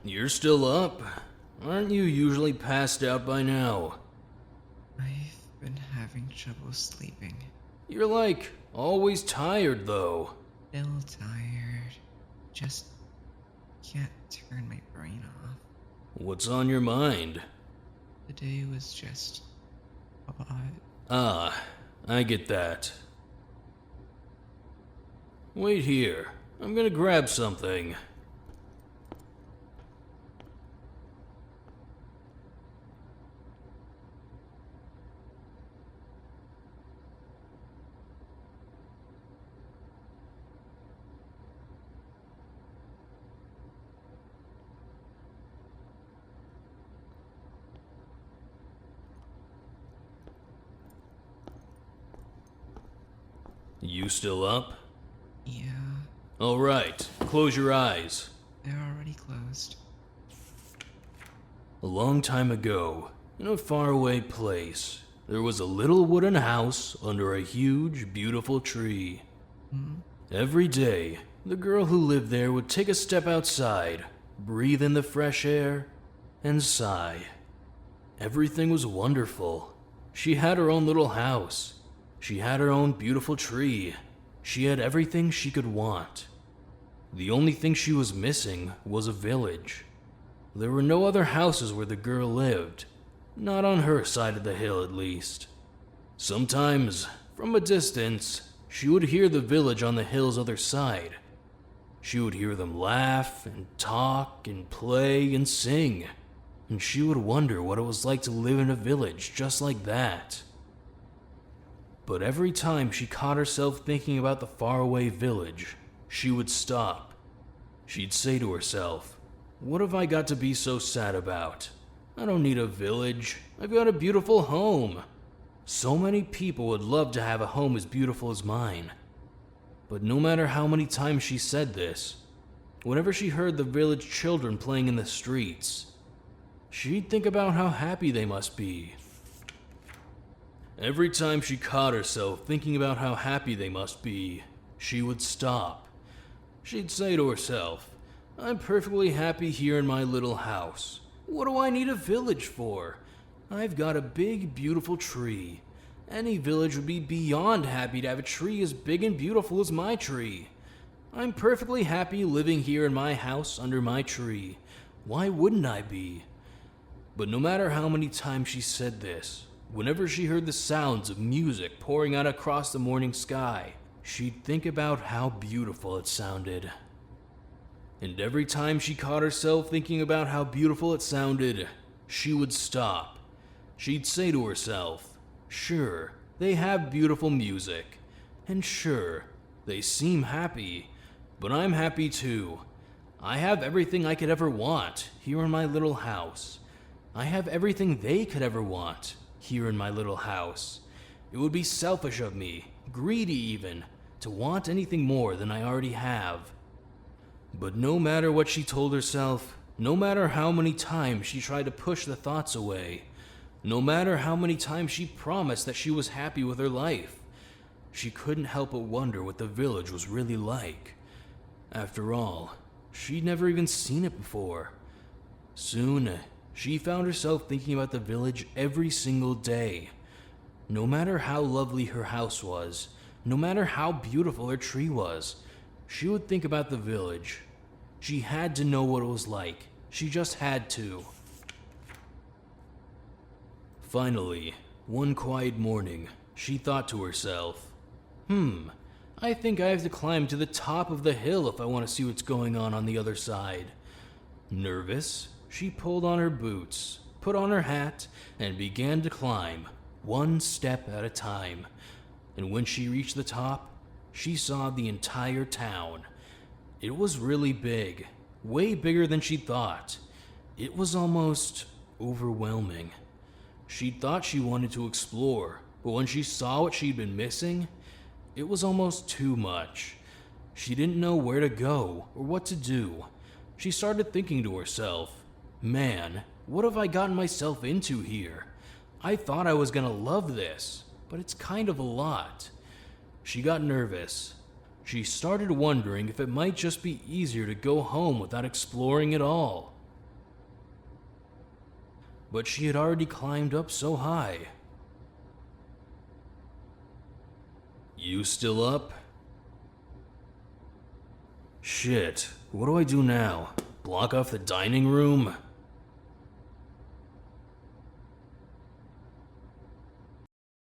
You're still up? Aren't you usually passed out by now? I've been having trouble sleeping. You're like, always tired though. Still tired. Just can't turn my brain off. What's on your mind? The day was just odd. Ah, I get that. Wait here. I'm gonna grab something. You still up? Yeah, Alright, close your eyes. they're already closed. A long time ago, in a faraway place, there was a little wooden house under a huge, beautiful tree. Every day, the girl who lived there would take a step outside, breathe in the fresh air, and sigh. Everything was wonderful. She had her own little house. She had her own beautiful tree. She had everything she could want. The only thing she was missing was a village. There were no other houses where the girl lived. Not on her side of the hill, at least. Sometimes, from a distance, she would hear the village on the hill's other side. She would hear them laugh and talk and play and sing. And she would wonder what it was like to live in a village just like that. But every time she caught herself thinking about the faraway village, she would stop. She'd say to herself, "What have I got to be so sad about? I don't need a village. I've got a beautiful home. So many people would love to have a home as beautiful as mine." But no matter how many times she said this, whenever she heard the village children playing in the streets, she'd think about how happy they must be. Every time she caught herself thinking about how happy they must be, she would stop. She'd say to herself, "I'm perfectly happy here in my little house. What do I need a village for? I've got a big, beautiful tree. Any village would be beyond happy to have a tree as big and beautiful as my tree. I'm perfectly happy living here in my house under my tree. Why wouldn't I be?" But no matter how many times she said this, whenever she heard the sounds of music pouring out across the morning sky, she'd think about how beautiful it sounded. And every time she caught herself thinking about how beautiful it sounded, she would stop. She'd say to herself, "Sure, they have beautiful music, and sure, they seem happy, but I'm happy too. I have everything I could ever want here in my little house. I have everything they could ever want here in my little house. It would be selfish of me, greedy even, to want anything more than I already have." But no matter what she told herself, no matter how many times she tried to push the thoughts away, no matter how many times she promised that she was happy with her life, she couldn't help but wonder what the village was really like. After all, she'd never even seen it before. Soon, she found herself thinking about the village every single day. No matter how lovely her house was, no matter how beautiful her tree was, she would think about the village. She had to know what it was like. She just had to. Finally, one quiet morning, she thought to herself, I think I have to climb to the top of the hill if I want to see what's going on the other side." Nervous, she pulled on her boots, put on her hat, and began to climb, one step at a time. And when she reached the top, she saw the entire town. It was really big, way bigger than she thought. It was almost overwhelming. She thought she wanted to explore, but when she saw what she'd been missing, it was almost too much. She didn't know where to go or what to do. She started thinking to herself, "Man, what have I gotten myself into here? I thought I was gonna love this, but it's kind of a lot." She got nervous. She started wondering if it might just be easier to go home without exploring at all. but she had already climbed up so high. You still up? Shit, what do I do now? Block off the dining room?